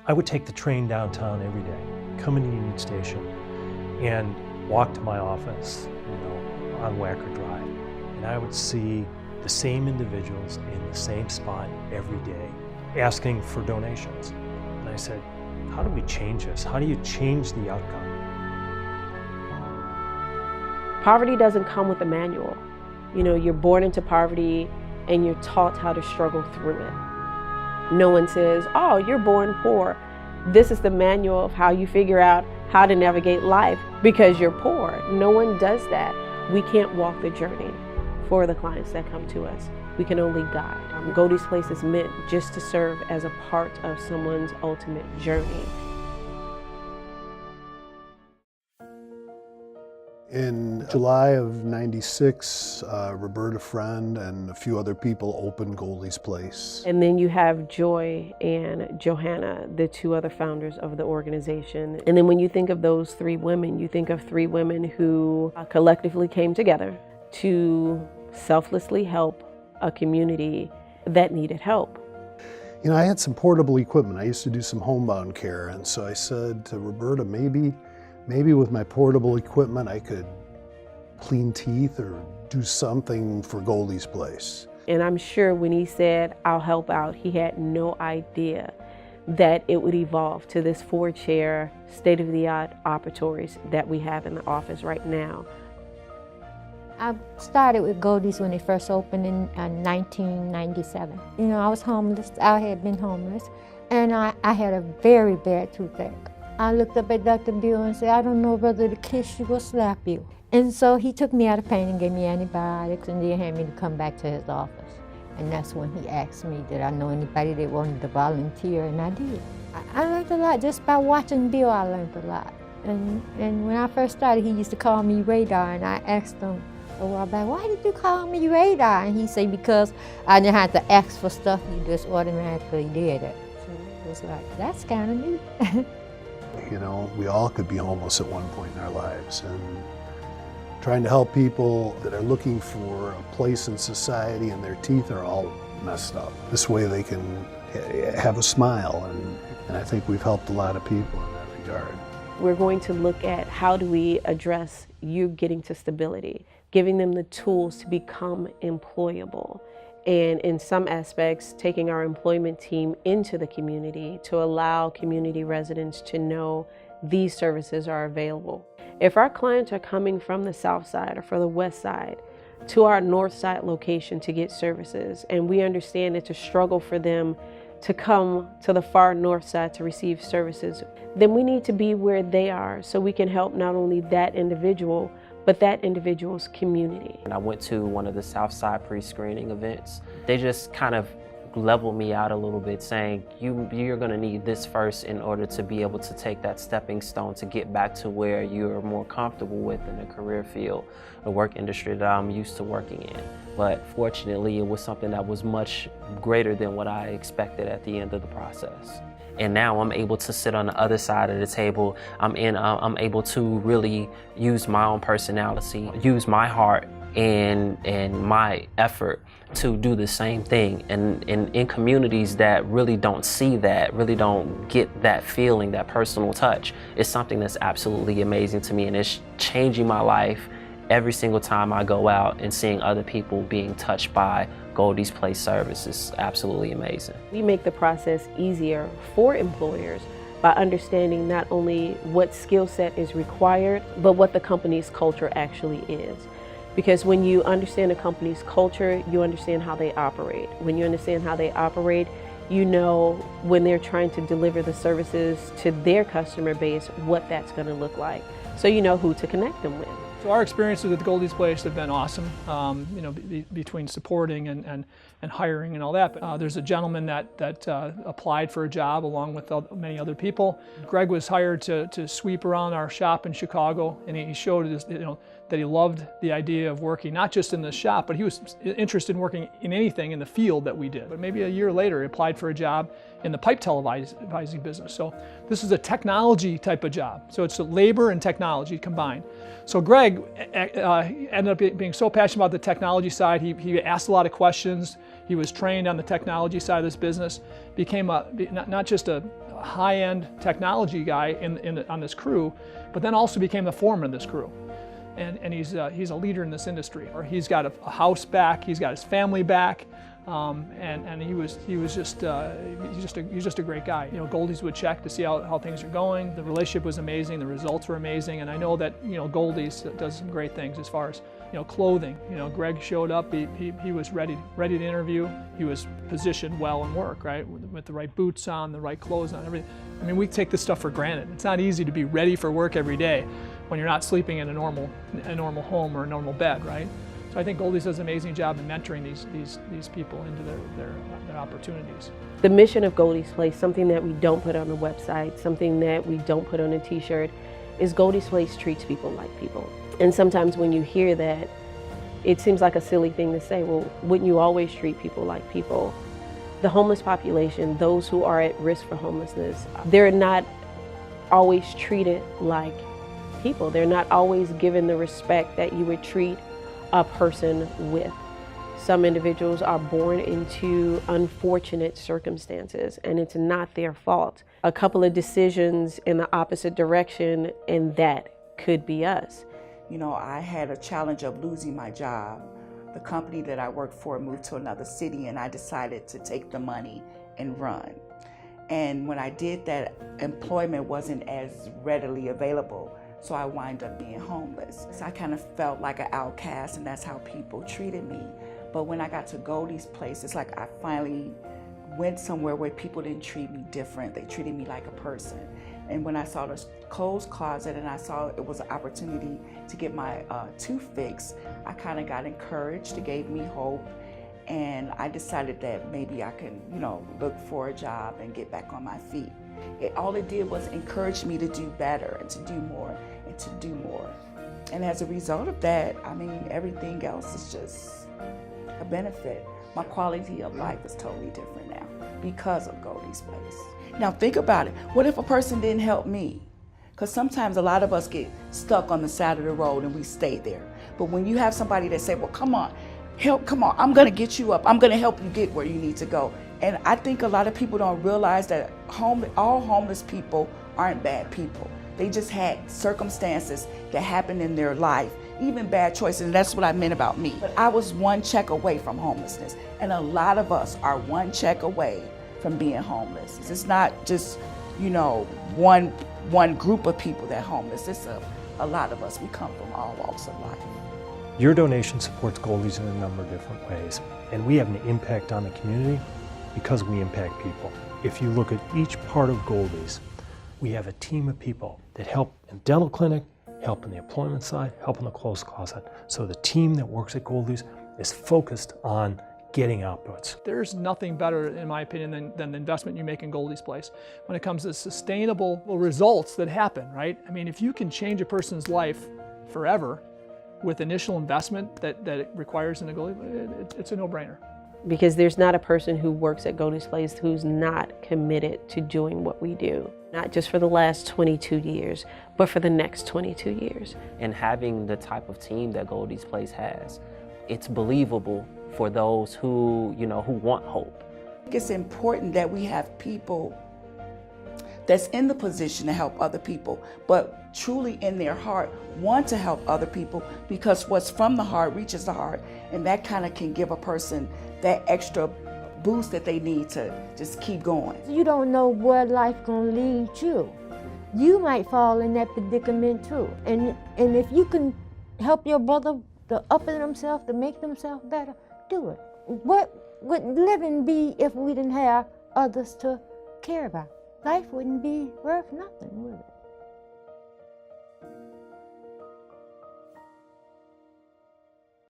I would take the train downtown every day, come into Union Station, and walk to my office, on Wacker Drive. And I would see the same individuals in the same spot every day, asking for donations. And I said, how do we change this? How do you change the outcome? Poverty doesn't come with a manual. You're born into poverty and you're taught how to struggle through it. No one says, oh, you're born poor. This is the manual of how you figure out how to navigate life because you're poor. No one does that. We can't walk the journey for the clients that come to us. We can only guide. Goldie's Place is meant just to serve as a part of someone's ultimate journey. In July of '96, Roberta Friend and a few other people opened Goldie's Place. And then you have Joy and Johanna, the two other founders of the organization. And then when you think of those three women, you think of three women who collectively came together to selflessly help a community that needed help. I had some portable equipment. I used to do some homebound care, and so I said to Roberta, maybe with my portable equipment I could clean teeth or do something for Goldie's Place. And I'm sure when he said, I'll help out, he had no idea that it would evolve to this 4-chair, state-of-the-art operatories that we have in the office right now. I started with Goldie's when it first opened in 1997. I was homeless. I had been homeless, and I had a very bad toothache. I looked up at Dr. Bill and said, I don't know whether to kiss you or slap you. And so he took me out of pain and gave me antibiotics and then had me to come back to his office. And that's when he asked me, did I know anybody that wanted to volunteer, and I did. I learned a lot. Just by watching Bill, I learned a lot. And when I first started, he used to call me Radar, and I asked him a while back, why did you call me Radar? And he said, because I didn't have to ask for stuff, you just automatically did it. So it was like, that's kind of neat. We all could be homeless at one point in our lives, and trying to help people that are looking for a place in society and their teeth are all messed up. This way they can have a smile, and I think we've helped a lot of people in that regard. We're going to look at how do we address you getting to stability, giving them the tools to become employable. And in some aspects, taking our employment team into the community to allow community residents to know these services are available. If our clients are coming from the south side or from the west side to our north side location to get services, and we understand it's a struggle for them to come to the far north side to receive services, then we need to be where they are so we can help not only that individual, but that individual's community. And I went to one of the Southside pre-screening events. They just kind of leveled me out a little bit, saying you're going to need this first in order to be able to take that stepping stone to get back to where you're more comfortable with in the career field, the work industry that I'm used to working in. But fortunately, it was something that was much greater than what I expected at the end of the process. And now I'm able to sit on the other side of the table. I'm able to really use my own personality, use my heart and my effort to do the same thing. And in communities that really don't see that, really don't get that feeling, that personal touch, it's something that's absolutely amazing to me, and it's changing my life every single time I go out, and seeing other people being touched by Goldie's Place service is absolutely amazing. We make the process easier for employers by understanding not only what skill set is required, but what the company's culture actually is. Because when you understand a company's culture, you understand how they operate. When you understand how they operate, you know when they're trying to deliver the services to their customer base, what that's going to look like. So you know who to connect them with. So our experiences with Goldie's Place have been awesome, between supporting and hiring and all that. But there's a gentleman that applied for a job along with many other people. Greg was hired to sweep around our shop in Chicago, and he showed us, that he loved the idea of working not just in the shop, but he was interested in working in anything in the field that we did. But maybe a year later, he applied for a job in the pipe televising business. So this is a technology type of job. So it's labor and technology combined. So Greg ended up being so passionate about the technology side. He asked a lot of questions. He was trained on the technology side of this business, became not just a high-end technology guy on this crew, but then also became the foreman of this crew. And he's a leader in this industry. Or he's got a house back, he's got his family back, and he's just a great guy. You know, Goldie's would check to see how things are going. The relationship was amazing, the results were amazing, and I know that, you know, Goldie's does some great things as far as, you know, clothing. You know, Greg showed up, he was ready to interview. He was positioned well in work, right, with the right boots on, the right clothes on, everything. I mean, we take this stuff for granted. It's not easy to be ready for work every day when you're not sleeping in a normal home or a normal bed, right? So I think Goldie does an amazing job in mentoring these people into their opportunities. The mission of Goldie's Place, something that we don't put on the website, something that we don't put on a t-shirt, is Goldie's Place treats people like people. And sometimes when you hear that, it seems like a silly thing to say, well, wouldn't you always treat people like people? The homeless population, those who are at risk for homelessness, they're not always treated like people. They're not always given the respect that you would treat a person with. Some individuals are born into unfortunate circumstances, and it's not their fault. A couple of decisions in the opposite direction, and that could be us. You know, I had a challenge of losing my job. The company that I worked for moved to another city, and I decided to take the money and run. And when I did that, employment wasn't as readily available, so I wound up being homeless. So I kind of felt like an outcast, and that's how people treated me. But when I got to Goldie's Place, it's like I finally went somewhere where people didn't treat me different. They treated me like a person. And when I saw the clothes closet and I saw it was an opportunity to get my tooth fixed, I kind of got encouraged. It gave me hope. And I decided that maybe I can, you know, look for a job and get back on my feet. All it did was encourage me to do better and to do more and to do more. And as a result of that, I mean, everything else is just a benefit. My quality of life is totally different now because of Goldie's Place. Now think about it. What if a person didn't help me? Because sometimes a lot of us get stuck on the side of the road and we stay there. But when you have somebody that say, well, come on, come on, I'm gonna get you up. I'm gonna help you get where you need to go. And I think a lot of people don't realize that all homeless people aren't bad people. They just had circumstances that happened in their life, even bad choices, and that's what I meant about me. But I was one check away from homelessness, and a lot of us are one check away from being homeless. It's not just, you know, one group of people that are homeless. It's a lot of us. We come from all walks of life. Your donation supports Goldie's in a number of different ways, and we have an impact on the community because we impact people. If you look at each part of Goldie's, we have a team of people that help in dental clinic, help in the employment side, help in the clothes closet. So the team that works at Goldie's is focused on getting outputs. There's nothing better, in my opinion, than the investment you make in Goldie's Place when it comes to sustainable results that happen, right? I mean, if you can change a person's life forever with initial investment that it requires in a Goldie, it's a no-brainer. Because there's not a person who works at Goldie's Place who's not committed to doing what we do. Not just for the last 22 years, but for the next 22 years. And having the type of team that Goldie's Place has, it's believable for those who, you know, who want hope. It's important that we have people that's in the position to help other people, but truly in their heart want to help other people, because what's from the heart reaches the heart, and that kind of can give a person that extra boost that they need to just keep going. You don't know where life gonna lead you. You might fall in that predicament too. And if you can help your brother to up themselves, to make themselves better, do it. What would living be if we didn't have others to care about? Life wouldn't be worth nothing, would it?